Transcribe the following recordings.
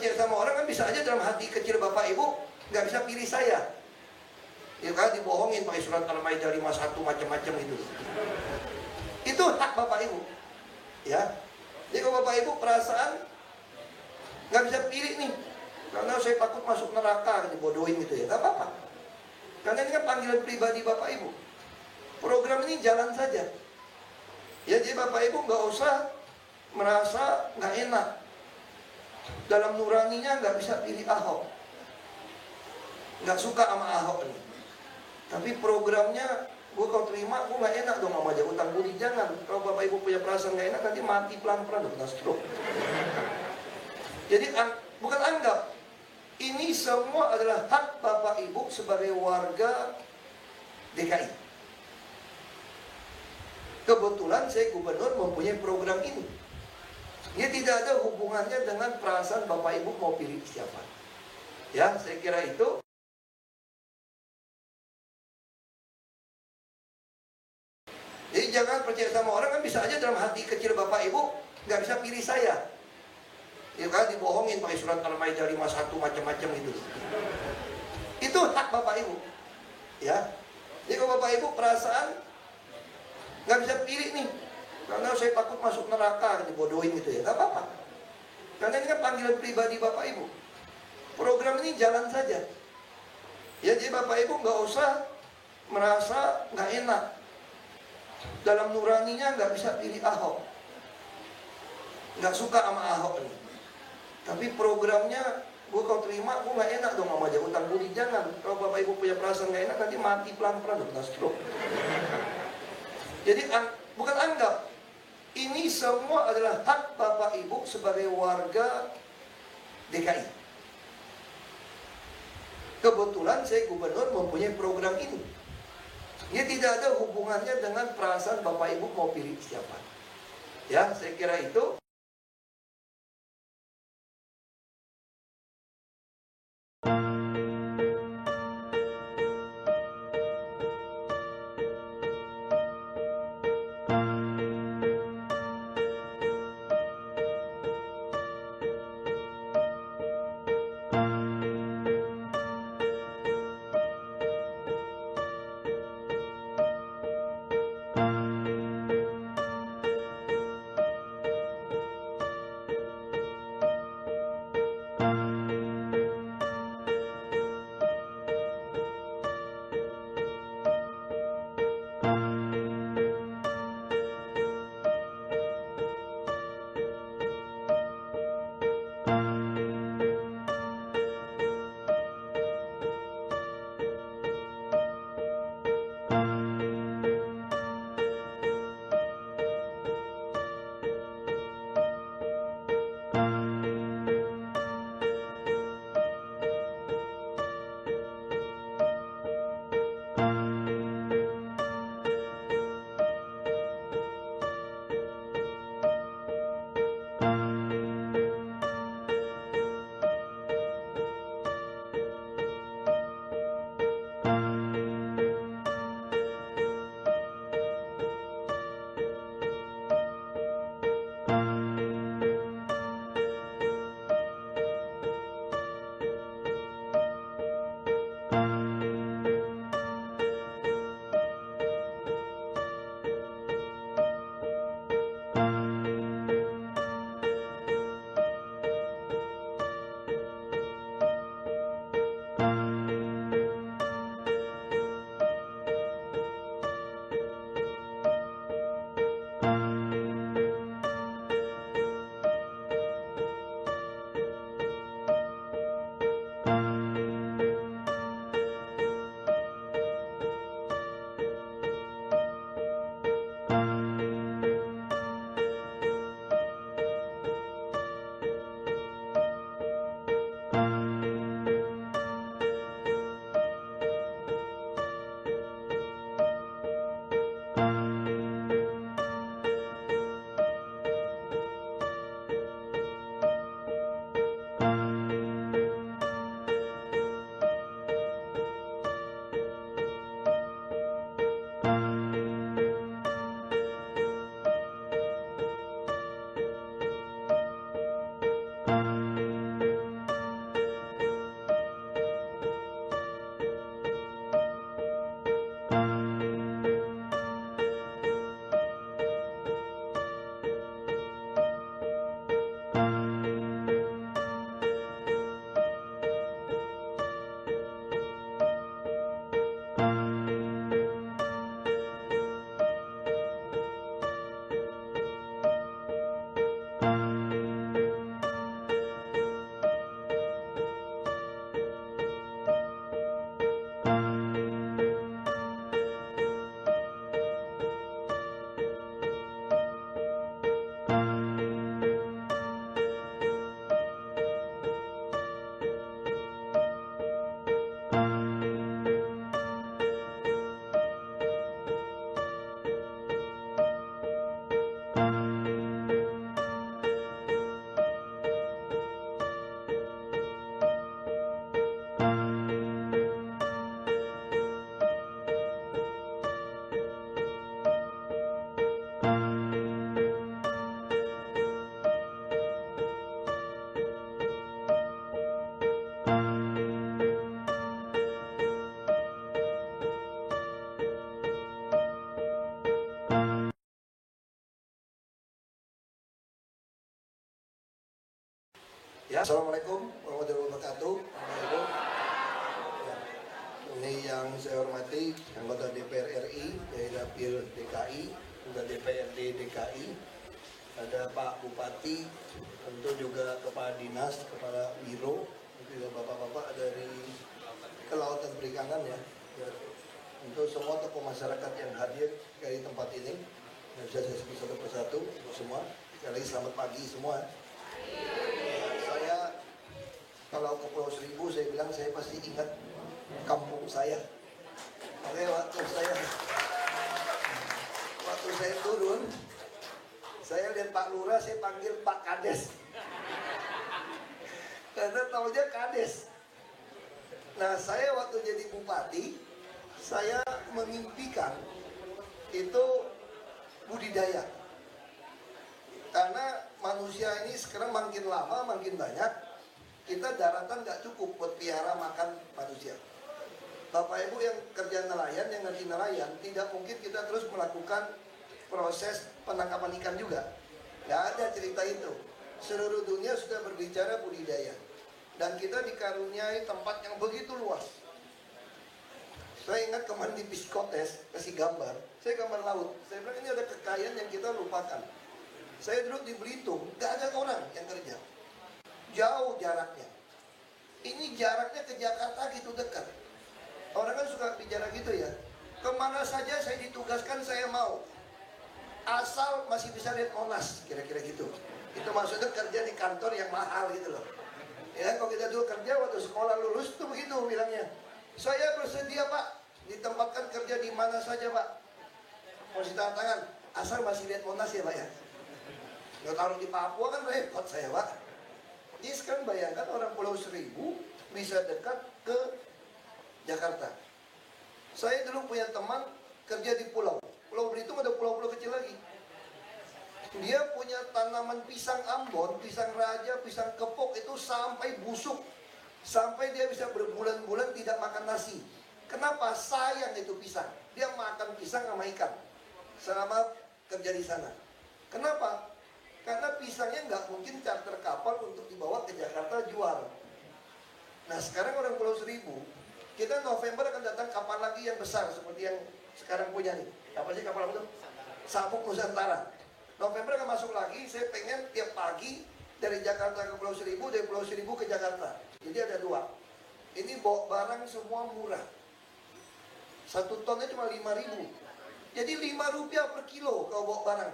percaya sama orang kan bisa aja dalam hati kecil Bapak Ibu nggak bisa pilih saya. Ya kan dibohongin pakai surat Al-Maidah 51 macam-macam itu. Itu hak Bapak Ibu. Ya. Jadi kalau Bapak Ibu perasaan nggak bisa pilih nih, karena saya takut masuk neraka, dibodohin gitu ya, nggak apa-apa. Karena ini kan panggilan pribadi Bapak Ibu. Program ini jalan saja. Ya, jadi Bapak Ibu nggak usah merasa nggak enak. Dalam nuraninya nggak bisa pilih Ahok, nggak suka sama Ahok nih. Tapi programnya gue kalau terima, gue nggak enak dong sama dia, utang budi. Jangan. Kalau Bapak Ibu punya perasaan nggak enak, nanti mati pelan-pelan, kena stroke. Jadi bukan anggap. Ini semua adalah hak Bapak Ibu sebagai warga DKI. Kebetulan saya gubernur mempunyai program ini. Ini tidak ada hubungannya dengan perasaan Bapak Ibu mau pilih siapa. Ya, saya kira itu. Jadi jangan percaya sama orang, kan bisa aja dalam hati kecil Bapak Ibu nggak bisa pilih saya. Ya kan dibohongin pakai surat Al-Maidah 51 macam-macam itu. Itu hak Bapak Ibu. Ya. Jadi kalau Bapak Ibu perasaan nggak bisa pilih nih, karena saya takut masuk neraka, dibodohin gitu ya, nggak apa-apa. Karena ini kan panggilan pribadi Bapak Ibu. Program ini jalan saja. Ya, jadi Bapak Ibu nggak usah merasa nggak enak. Dalam nuraninya nggak bisa pilih Ahok, nggak suka sama Ahok nih. Tapi programnya gue kalau terima, gue nggak enak dong sama dia, utang budi. Jangan. Kalau Bapak Ibu punya perasaan nggak enak, nanti mati pelan-pelan, kena stroke. Jadi bukan anggap. Ini semua adalah hak Bapak Ibu sebagai warga DKI. Kebetulan saya gubernur mempunyai program ini. Ini tidak ada hubungannya dengan perasaan Bapak Ibu mau pilih siapa. Ya, saya kira itu. Assalamualaikum warahmatullahi wabarakatuh. Ya. Ini yang saya hormati anggota DPR RI dari Dapil DKI, anggota DPRD DKI, ada Pak Bupati, tentu juga Kepala Dinas, Kepala Biro, juga bapak-bapak dari Kelautan Perikanan ya. Untuk semua tokoh masyarakat yang hadir dari tempat ini, yang bisa saya sebut satu persatu semua. Sekali lagi selamat pagi semua. Saya kalau ke Pulau Seribu, saya bilang saya pasti ingat kampung saya. Oke, waktu saya turun, saya lihat Pak Lurah, saya panggil Pak Kades. Karena tahunya Kades. Nah, saya waktu jadi bupati, saya memimpikan itu budidaya. Karena manusia ini sekarang makin lama makin banyak, kita daratan nggak cukup buat piara makan manusia. Bapak Ibu yang kerja nelayan, yang ngerti nelayan, tidak mungkin kita terus melakukan proses penangkapan ikan juga. Nggak ada cerita itu. Seluruh dunia sudah berbicara budidaya. Dan kita dikaruniai tempat yang begitu luas. Saya ingat kemarin di Psikotes, kasih gambar. Saya gambar laut. Saya bilang ini ada kekayaan yang kita lupakan. Saya duduk di Belitung, nggak ada orang yang kerja. Jauh jaraknya. Ini jaraknya ke Jakarta gitu dekat. Orang kan suka bicara gitu ya. Kemana saja saya ditugaskan saya mau. Asal masih bisa lihat Monas, kira-kira gitu. Itu maksudnya kerja di kantor yang mahal gitu loh. Ya, kalau kita dulu kerja waktu sekolah lulus tuh begitu bilangnya. Saya bersedia Pak, ditempatkan kerja di mana saja Pak. Masih tanda tangan, asal masih lihat Monas ya Pak ya. Nggak taruh di Papua kan repot saya Pak. Jadi sekarang bayangkan orang Pulau Seribu bisa dekat ke Jakarta. Saya dulu punya teman kerja di Pulau Belitung, ada pulau-pulau kecil lagi. Dia punya tanaman pisang Ambon, pisang raja, pisang kepok itu sampai busuk. Sampai dia bisa berbulan-bulan tidak makan nasi. Kenapa? Sayang itu pisang. Dia makan pisang sama ikan selama kerja di sana. Kenapa? Karena pisangnya nggak mungkin charter kapal untuk dibawa ke Jakarta jual. Nah sekarang orang Pulau Seribu, kita November akan datang kapal lagi yang besar seperti yang sekarang punya nih. Apa sih kapal itu? Sabuk Nusantara. November akan masuk lagi, saya pengen tiap pagi dari Jakarta ke Pulau Seribu, dari Pulau Seribu ke Jakarta. Jadi ada dua. Ini bawa barang semua murah. 1 tonnya cuma 5.000. Jadi 5 rupiah per kilo kalau bawa barang.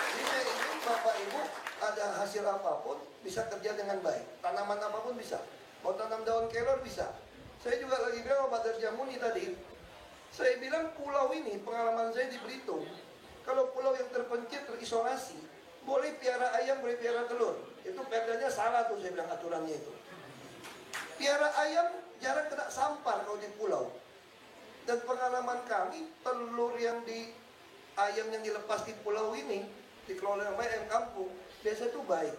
Jadi saya ingin Bapak Ibu ada hasil apapun bisa kerja dengan baik. Tanaman apapun bisa. Mau tanam daun kelor bisa. Saya juga lagi bilang sama Pak Darjamuni tadi. Saya bilang pulau ini, pengalaman saya di Belitung, kalau pulau yang terpencil, terisolasi, boleh piara ayam, boleh piara telur. Itu perdanya salah tuh, saya bilang aturannya itu. Piara ayam jarang kena sampar kalau di pulau. Dan pengalaman kami, telur yang ayam yang dilepas di pulau ini, dikelola oleh ayam kampung, biasa tuh baik.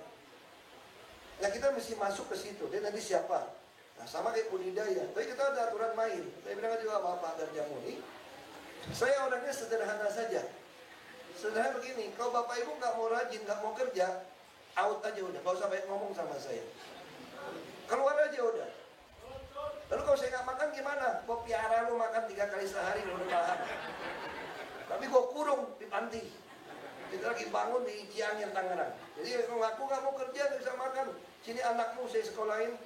Nah kita mesti masuk ke situ, dan nanti siapa? Nah sama kayak budidaya, tapi kita ada aturan main. Saya bilang juga sama Pak Darjamuni, saya orangnya sederhana saja. Sederhana begini, kalau Bapak Ibu nggak mau rajin, nggak mau kerja, out aja udah, nggak usah banyak ngomong sama saya. Keluar aja udah. Lalu kalau saya nggak makan gimana? Gue piara lu makan 3 kali sehari, lu udah tahan. Tapi gue kurung di panti. Kita lagi bangun di Cianjur, Tangerang. Jadi kalau aku nggak mau kerja, nggak bisa makan. Sini anakmu saya sekolahin.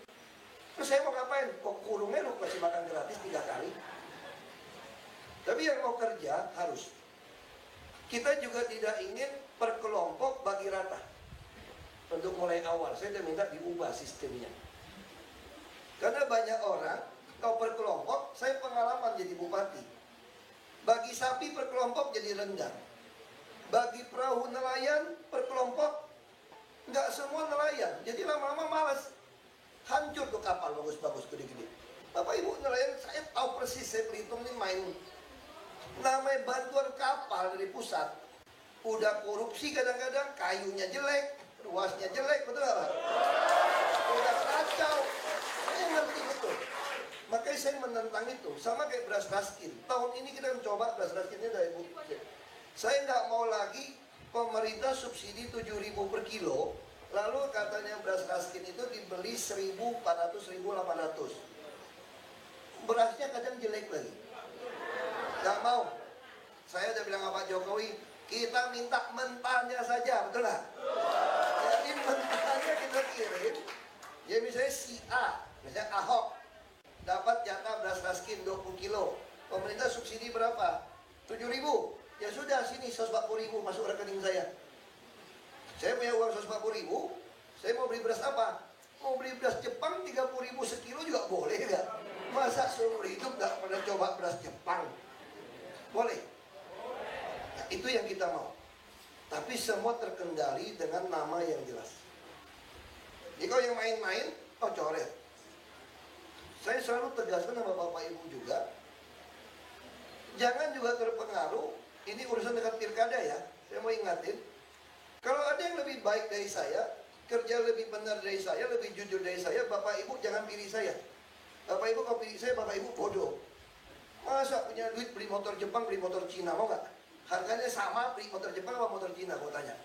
Terus saya mau ngapain? Kok kurungnya lu kasih makan gratis 3 kali? Tapi yang mau kerja harus. Kita juga tidak ingin per kelompok bagi rata. Untuk mulai awal, saya sudah minta diubah sistemnya. Karena banyak orang, kalau per kelompok, saya pengalaman jadi bupati. Bagi sapi per kelompok jadi rendah. Bagi perahu nelayan per kelompok, nggak semua nelayan. Jadi lama-lama malas. Hancur tuh kapal bagus-bagus gede-gede. Bapak Ibu nelayan, saya tahu persis, saya Belitung ini main. Namanya bantuan kapal dari pusat. Udah korupsi kadang-kadang, kayunya jelek, ruasnya jelek, betul nggak Pak? Udah kacau. Saya ngerti betul. Makanya saya menentang itu. Sama kayak beras raskin. Tahun ini kita mencoba beras raskinnya dari Bu. Saya nggak mau lagi pemerintah subsidi 7.000 per kilo. Lalu katanya beras Raskin itu dibeli 1.400, 1.800. Berasnya kadang jelek lagi. Gak mau. Saya udah bilang sama Pak Jokowi, kita minta mentahnya saja, betul nggak? Jadi mentahnya kita kirim. Ya misalnya si A, misalnya Ahok, dapat jatah beras Raskin 20 kilo. Pemerintah subsidi berapa? 7.000. Ya sudah, sini 140.000 masuk rekening saya. Saya punya uang 140.000. Saya mau beli beras apa? Mau beli beras Jepang 30.000 sekilo juga boleh nggak? Masa seumur hidup nggak pernah coba beras Jepang? Boleh. Nah, itu yang kita mau. Tapi semua terkendali dengan nama yang jelas. Jadi kalau yang main-main, oh coret. Saya selalu tegaskan sama Bapak Ibu juga, jangan juga terpengaruh. Ini urusan dekat pilkada ya. Saya mau ingatin, kalau ada yang lebih baik dari saya, kerja lebih benar dari saya, lebih jujur dari saya, Bapak Ibu jangan pilih saya. Bapak Ibu kalau pilih saya, Bapak Ibu bodoh. Masa punya duit beli motor Jepang, beli motor Cina, mau nggak? Harganya sama, beli motor Jepang atau motor Cina, gua tanya.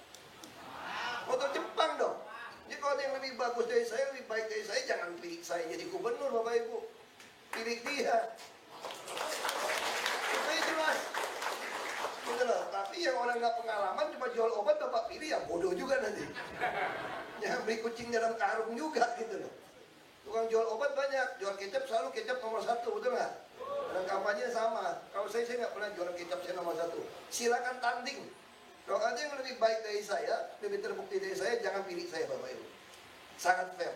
Motor Jepang dong. Jadi kalau ada yang lebih bagus dari saya, lebih baik dari saya, jangan pilih saya jadi gubernur, Bapak Ibu. Pilih dia. Itu jelas. Gitu loh. Tapi yang orang nggak pengalaman cuma jual obat, Bapak pilih, ya bodoh juga nanti. Jangan beli kucing dalam karung juga gitu loh. Tukang jual obat banyak, jual kecap selalu kecap nomor 1, betul nggak? Dan kampanye sama. Kalau saya nggak pernah jual kecap saya nomor 1. Silakan tanding. Kalau ada yang lebih baik dari saya, lebih terbukti dari saya, jangan pilih saya Bapak Ibu. Sangat fair.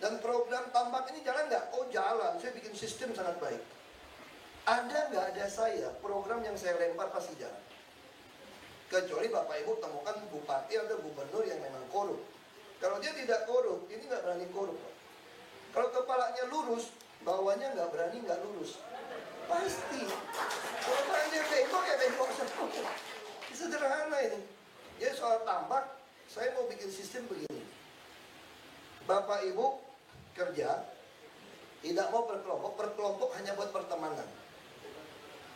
Dan program tambak ini jalan nggak? Oh jalan, saya bikin sistem sangat baik. Ada nggak ada saya, program yang saya lempar pasti jalan. Kecuali Bapak Ibu temukan bupati atau gubernur yang memang korup. Kalau dia tidak korup, ini nggak berani korup. Kalau kepalanya lurus, bawahnya nggak berani nggak lurus. Pasti. Kalau kepalanya bengkok ya bengkok semua. Sederhana ini. Jadi soal tambak, saya mau bikin sistem begini. Bapak Ibu kerja, tidak mau berkelompok hanya buat pertemanan.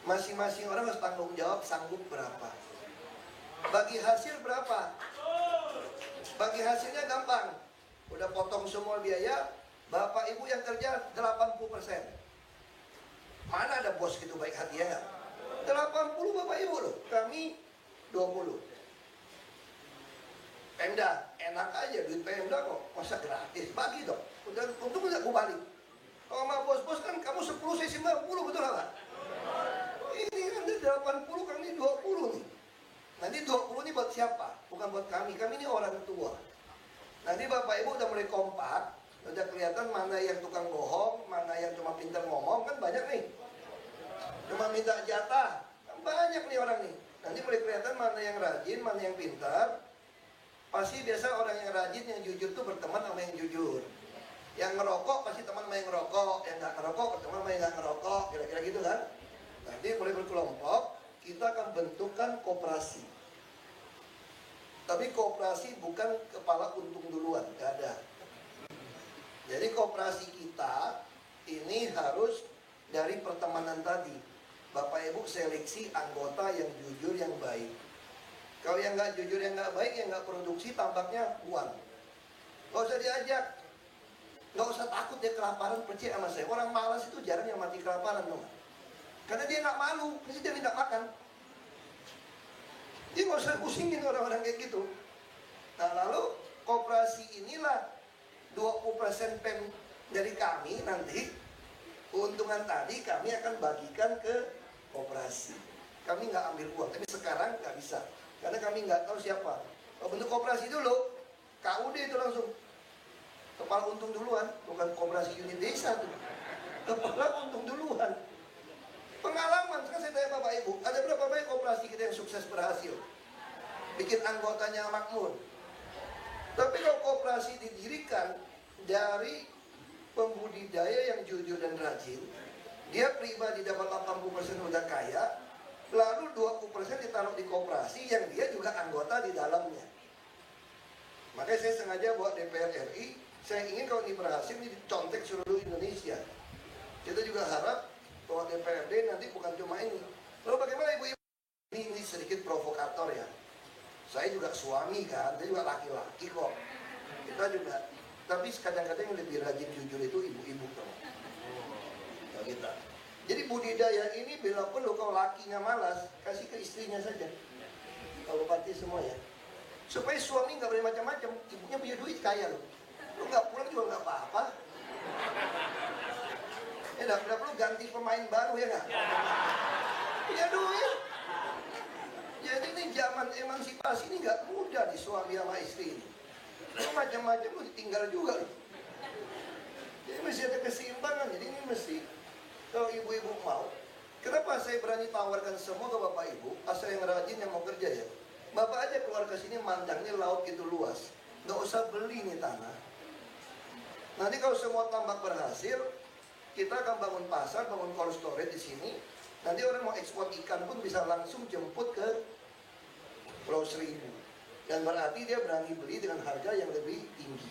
Masing-masing orang harus tanggung jawab sanggup berapa. Bagi hasil berapa? Bagi hasilnya gampang. Udah potong semua biaya, Bapak Ibu yang kerja 80%. Mana ada bos gitu baik hati ya? 80 Bapak Ibu loh. Kami 20. Pemda, enak aja duit Pemda kok, masa gratis, bagi dong. Untung nggak gue balik. Kalau sama bos-bos kan kamu 10, saya 90, betul nggak? Ini kan 80, kami 20 nih. Nanti 20 ini buat siapa? Bukan buat kami ini orang tua. Nanti Bapak Ibu udah mulai kompak, udah kelihatan mana yang tukang bohong, mana yang cuma pintar ngomong, kan banyak nih. Cuma minta jatah, kan banyak nih orang nih. Nanti mulai kelihatan mana yang rajin, mana yang pintar. Pasti biasa orang yang rajin, yang jujur tuh berteman sama yang jujur. Yang ngerokok pasti teman sama yang ngerokok, yang nggak ngerokok berteman sama yang nggak ngerokok, kira-kira gitu kan. Nanti mulai berkelompok, kita akan bentukkan koperasi. Tapi koperasi bukan kepala untung duluan, nggak ada. Jadi koperasi kita ini harus dari pertemanan tadi. Bapak Ibu seleksi anggota yang jujur, yang baik. Kalau yang nggak jujur, yang nggak baik, yang nggak produksi, tampaknya buang. Nggak usah diajak. Nggak usah takut dia kelaparan, percaya sama saya. Orang malas itu jarang yang mati kelaparan, dong. Karena dia nggak malu, pasti dia minta makan. Dia nggak usah pusingin orang-orang kayak gitu. Nah lalu koperasi inilah 20% PEM dari kami nanti. Keuntungan tadi kami akan bagikan ke koperasi. Kami nggak ambil uang, tapi sekarang nggak bisa. Karena kami nggak tahu siapa. Kalau bentuk koperasi dulu, KUD itu langsung. Kepala untung duluan, bukan koperasi unit desa tuh. Kepala untung duluan. Pengalaman, sekarang saya tanya Bapak Ibu, ada berapa banyak koperasi kita yang sukses berhasil? Bikin anggotanya makmur. Tapi kalau koperasi didirikan dari pembudidaya yang jujur dan rajin, dia pribadi dapat 80% udah kaya, lalu 20% ditaruh di koperasi yang dia juga anggota di dalamnya. Makanya saya sengaja buat DPR RI, saya ingin kalau ini berhasil, ini dicontek seluruh Indonesia. Kita juga harap bahwa DPRD nanti bukan cuma ini. Lalu bagaimana ibu-ibu? Ini sedikit provokator ya. Saya juga suami kan, saya juga laki-laki kok. Kita juga, tapi kadang-kadang yang lebih rajin jujur itu ibu-ibu kalau kita. Jadi budidaya ini bila perlu kalau lakinya malas, kasih ke istrinya saja. Kalau parti semua ya. Supaya suami nggak boleh macam-macam, ibunya punya duit kaya loh. Lu nggak pulang juga nggak apa-apa. Ya nggak perlu ganti pemain baru ya nggak? Punya duit. Jadi ini zaman emansipasi ini nggak mudah di suami sama istri ini. Lu macam-macam lu ditinggal juga loh. Jadi mesti ada keseimbangan. Jadi ini mesti, kalau ibu-ibu mau, kenapa saya berani tawarkan semua ke bapak ibu, asal yang rajin yang mau kerja ya. Bapak aja keluar ke sini mandangnya laut gitu luas, nggak usah beli nih tanah. Nanti kalau semua tambak berhasil, kita akan bangun pasar, bangun cold storage di sini. Nanti orang mau ekspor ikan pun bisa langsung jemput ke Pulau Seribu. Dan berarti dia berani beli dengan harga yang lebih tinggi.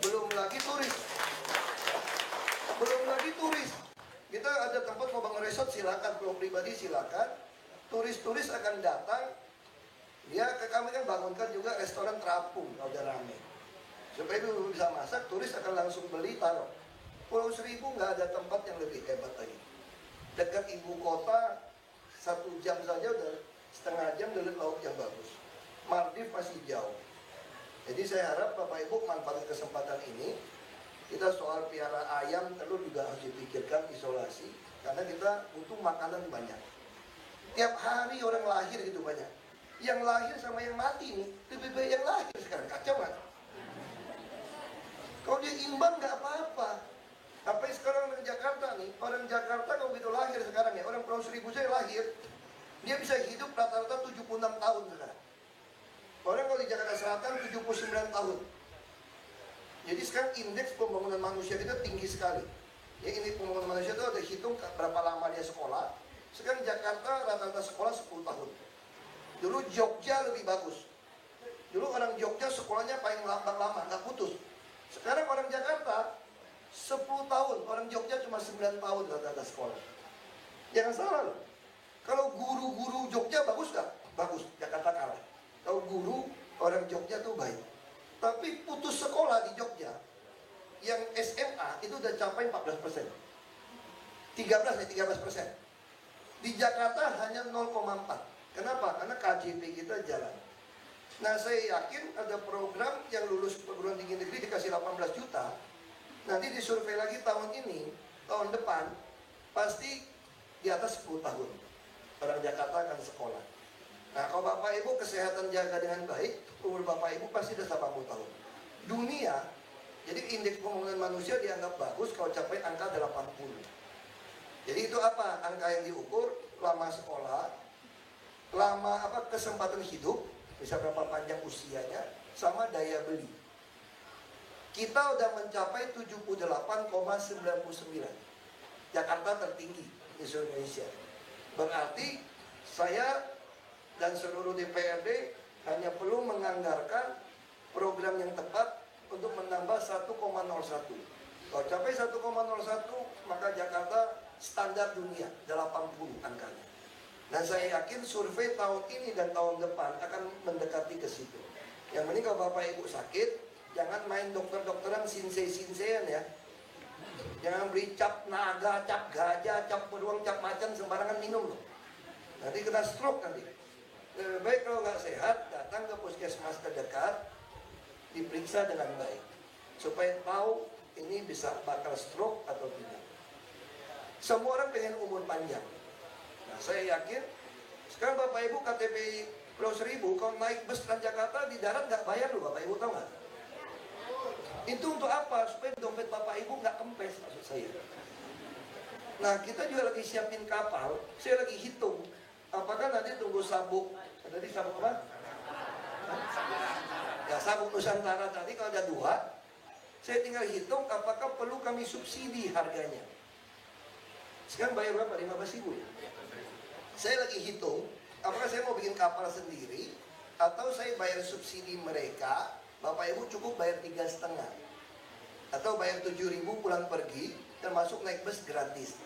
Belum lagi turis. Kita ada tempat mau bangun resort, silakan. Kalau pribadi silakan. Turis-turis akan datang. Ya kami kan bangunkan juga restoran terapung kalau udah rame. Supaya dulu bisa masak, turis akan langsung beli taruh. Pulau Seribu nggak ada tempat yang lebih hebat lagi. Dekat ibu kota 1 jam saja udah setengah jam dari laut yang bagus. Maldives masih jauh. Jadi saya harap Bapak Ibu manfaatkan kesempatan ini. Kita soal piara ayam, telur juga harus dipikirkan isolasi. Karena kita butuh makanan banyak. Tiap hari orang lahir gitu banyak. Yang lahir sama yang mati nih, lebih baik yang lahir sekarang. Kacau kan? Kalau dia imbang nggak apa-apa. Apa sekarang orang Jakarta nih, orang Jakarta kalau begitu lahir sekarang ya, orang Pulau Seribu saya lahir, dia bisa hidup rata-rata 76 tahun sekarang. Orang kalau di Jakarta Selatan 79 tahun. Jadi sekarang indeks pembangunan manusia kita tinggi sekali. Ya, ini pembangunan manusia itu ada hitung berapa lama dia sekolah. Sekarang Jakarta rata-rata sekolah 10 tahun. Dulu Jogja lebih bagus. Dulu orang Jogja sekolahnya paling lambat lama, nggak putus. Sekarang orang Jakarta 10 tahun, orang Jogja cuma 9 tahun rata-rata sekolah. Jangan salah loh. Kalau guru-guru Jogja bagus nggak? Bagus, Jakarta kalah. Kalau guru orang Jogja tuh baik. Tapi putus sekolah di Jogja, yang SMA itu udah capai 14%. 13%. Di Jakarta hanya 0,4. Kenapa? Karena KJP kita jalan. Nah saya yakin ada program yang lulus perguruan tinggi negeri dikasih 18 juta. Nanti disurvei lagi tahun ini, tahun depan, pasti di atas 10 tahun. Orang Jakarta akan sekolah. Nah kalau Bapak Ibu kesehatan jaga dengan baik, umur Bapak Ibu pasti sudah 80 tahun. Dunia, jadi indeks pembangunan manusia dianggap bagus kalau capai angka 80. Jadi itu apa? Angka yang diukur, lama sekolah, lama kesempatan hidup, bisa berapa panjang usianya, sama daya beli. Kita udah mencapai 78,99. Jakarta tertinggi di seluruh Indonesia. Berarti saya dan seluruh DPRD hanya perlu menganggarkan program yang tepat untuk menambah 1,01. Kalau capai 1,01, maka Jakarta standar dunia 80 angkanya. Dan saya yakin survei tahun ini dan tahun depan akan mendekati ke situ. Yang penting kalau Bapak Ibu sakit, jangan main dokter-dokteran sinse-sinsean ya. Jangan beli cap naga, cap gajah, cap beruang, cap macan sembarangan minum loh. Nanti kena stroke nanti. Lebih baik kalau nggak sehat, datang ke puskesmas terdekat, diperiksa dengan baik. Supaya tahu ini bisa bakal stroke atau tidak. Semua orang pengen umur panjang. Nah, saya yakin sekarang Bapak Ibu KTP Pulau Seribu kalau naik bus Transjakarta di darat nggak bayar loh, Bapak Ibu tahu nggak? Itu untuk apa? Supaya dompet Bapak Ibu nggak kempes, maksud saya. Nah kita juga lagi siapin kapal. Saya lagi hitung apakah nanti tunggu sabuk. Tadi sabuk apa? Ya sabuk Nusantara tadi kalau ada 2, saya tinggal hitung apakah perlu kami subsidi harganya. Sekarang bayar berapa? 15.000 ya? Saya lagi hitung, apakah saya mau bikin kapal sendiri atau saya bayar subsidi mereka, Bapak Ibu cukup bayar 3,5 atau bayar 7.000 pulang pergi, termasuk naik bus gratis.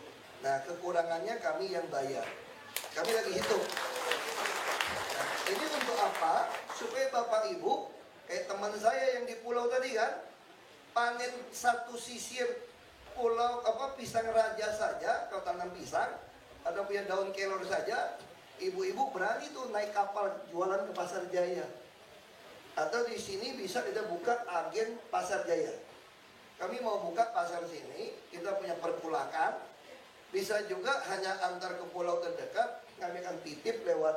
Nah kekurangannya kami yang bayar. Kami lagi hitung. Nah, ini untuk apa? Supaya Bapak Ibu Kayak teman saya yang di pulau tadi kan, panen satu sisir pulau pisang raja saja, kalau tanam pisang atau punya daun kelor saja, ibu-ibu berani tuh naik kapal jualan ke Pasar Jaya. Atau di sini bisa kita buka agen Pasar Jaya. Kami mau buka pasar sini, kita punya perpulakan. Bisa juga hanya antar ke pulau terdekat, kami akan titip lewat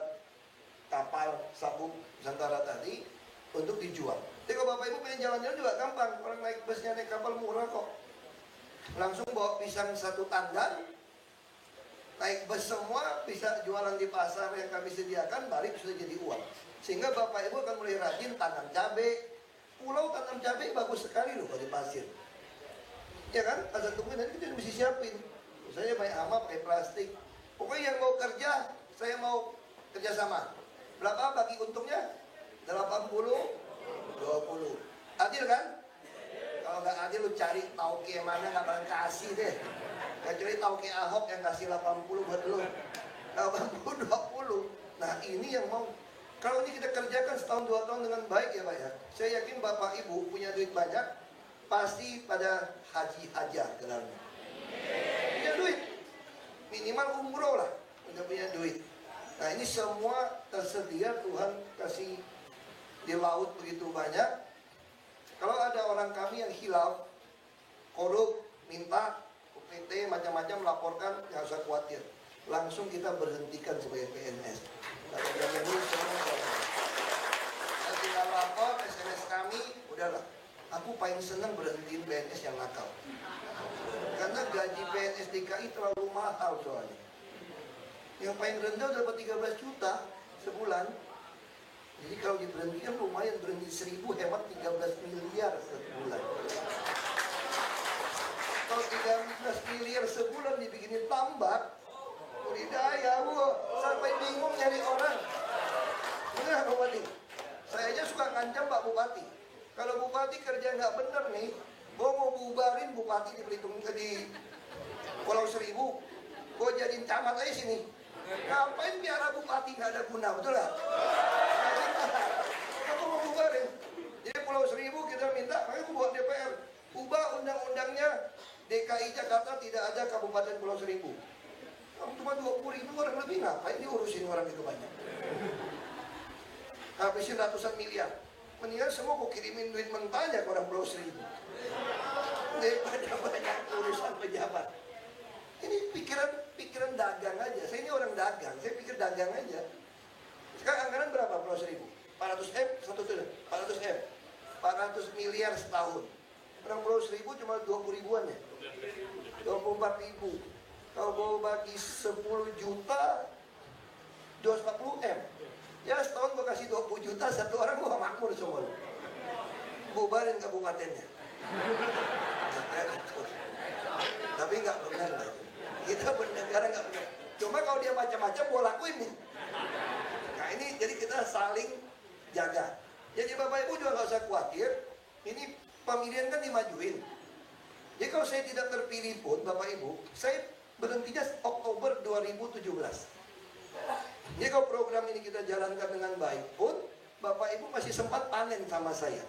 kapal sabuk Nusantara tadi untuk dijual. Jadi kalau Bapak Ibu pengen jalan-jalan juga gampang. Orang naik busnya, naik kapal murah kok. Langsung bawa pisang satu tandan, naik bus semua, bisa jualan di pasar yang kami sediakan, balik sudah jadi uang. Sehingga Bapak Ibu akan mulai rajin tanam cabai. Pulau tanam cabai bagus sekali loh kalau di pasir. Ya kan? Asal tungguin nanti kita mesti siapin. Saya pakai ama, pakai plastik. Pokoknya yang mau kerja, saya mau kerjasama. Berapa bagi untungnya? 80, 20. Adil kan? Kalau nggak adil lu cari tauke mana nggak bakal kasih deh. Kecuali tauke Ahok yang kasih 80 buat lu. 80, 20. Nah ini yang mau. Kalau ini kita kerjakan setahun 2 tahun dengan baik ya Pak ya. Saya yakin Bapak Ibu punya duit banyak, pasti pada haji aja ke dalamnya. Punya duit. Minimal umroh lah. Udah punya duit. Nah ini semua tersedia, Tuhan kasih di laut begitu banyak. Kalau ada orang kami yang hilaf, korup, minta UPT macam-macam, laporkan, nggak usah khawatir. Langsung kita berhentikan sebagai PNS. Nah, tinggal lapor, SMS kami, udahlah. Aku paling senang berhentiin PNS yang nakal. Karena gaji PNS DKI terlalu mahal soalnya. Yang paling rendah dapat 13 juta sebulan. Jadi kalau diberhentikan lumayan, berhenti 1000 hemat 13 miliar sebulan. Kalau 13 miliar sebulan dibikinin tambak, budidaya, sampai bingung nyari orang. Benar Pak Bupati? Saya aja suka ngancam Pak Bupati. Kalau Bupati kerja nggak bener nih, gue mau bubarin Bupati di Belitung, di Pulau Seribu, gue jadiin camat aja sini. Ngapain biara Bupati nggak ada guna, betul lah? Aku mau bubarin. Jadi Pulau Seribu kita minta, makanya aku buat DPR, ubah undang-undangnya DKI Jakarta tidak ada Kabupaten Pulau Seribu. Kamu cuma 20.000 orang lebih, ngapain diurusin orang itu banyak? Habisin ratusan miliar. Mendingan semua aku kirimin duit mentahnya ke orang Pulau Seribu daripada banyak urusan pejabat. Ini pikiran dagang aja. Saya ini orang dagang, saya pikir dagang aja. Sekarang anggaran berapa Pulau Seribu? 400 M, 400 M, 400 miliar setahun. Orang Pulau Seribu cuma 20 ribuan ya, 24 ribu. Kalau mau bagi 10 juta, 240 M. Ya setahun gue kasih 20 juta, satu orang gue makmur semua. Bubarin kabupatennya. Tapi nggak benar lah. Kita bernegara nggak benar. Cuma kalau dia macam-macam, gue lakuin nih. Nah ini jadi kita saling jaga. Jadi Bapak Ibu juga nggak usah khawatir. Ini pemilihan kan dimajuin. Jadi kalau saya tidak terpilih pun Bapak Ibu, saya berhentinya Oktober 2017. Jadi kalau program ini kita jalankan dengan baik pun, Bapak Ibu masih sempat panen sama saya.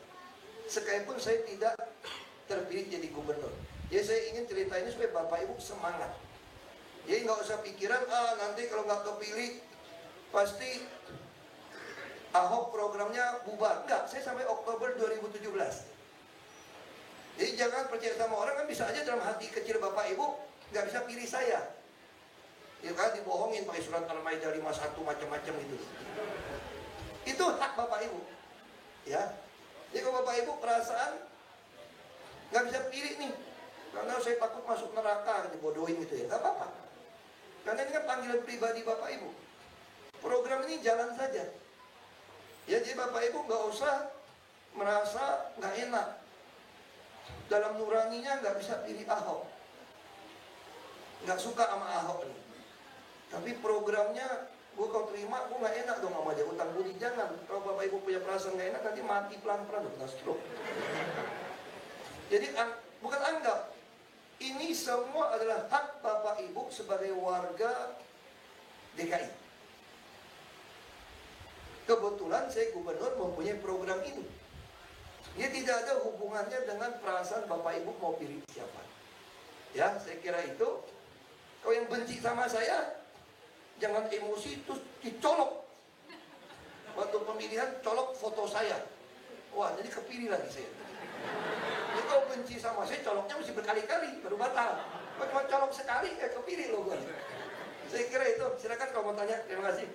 Sekalipun saya tidak terpilih jadi gubernur. Jadi saya ingin cerita ini supaya Bapak Ibu semangat. Jadi nggak usah pikiran, nanti kalau nggak kepilih pasti Ahok programnya bubar. Enggak, saya sampai Oktober 2017. Jadi jangan percaya sama orang, kan bisa aja dalam hati kecil Bapak Ibu nggak bisa pilih saya. Ya kan dibohongin pakai surat Al-Maidah 51 macam-macam itu. Itu hak Bapak Ibu. Ya. Jadi kalau Bapak Ibu perasaan nggak bisa pilih nih, karena saya takut masuk neraka, dibodohin gitu ya, nggak apa-apa. Karena ini kan panggilan pribadi Bapak Ibu. Program ini jalan saja. Ya jadi Bapak Ibu nggak usah merasa nggak enak. Dalam nuraninya nggak bisa pilih Ahok. Nggak suka sama Ahok nih. Tapi programnya gue kalau terima, gue nggak enak dong sama dia, utang budi. Jangan. Kalau Bapak Ibu punya perasaan nggak enak, nanti mati pelan-pelan, kena stroke. Jadi bukan anggap. Ini semua adalah hak Bapak Ibu sebagai warga DKI. Kebetulan saya gubernur mempunyai program ini. Dia tidak ada hubungannya dengan perasaan Bapak Ibu mau pilih siapa. Ya, saya kira itu. Kalau yang benci sama saya, jangan emosi terus dicolok. Waktu pemilihan colok foto saya. Wah, jadi kepilih lagi saya. Jadi kalau benci sama saya, coloknya mesti berkali-kali baru batal. Kalau cuma colok sekali, kepilih loh gue. Saya kira itu. Silakan kalau mau tanya. Terima kasih.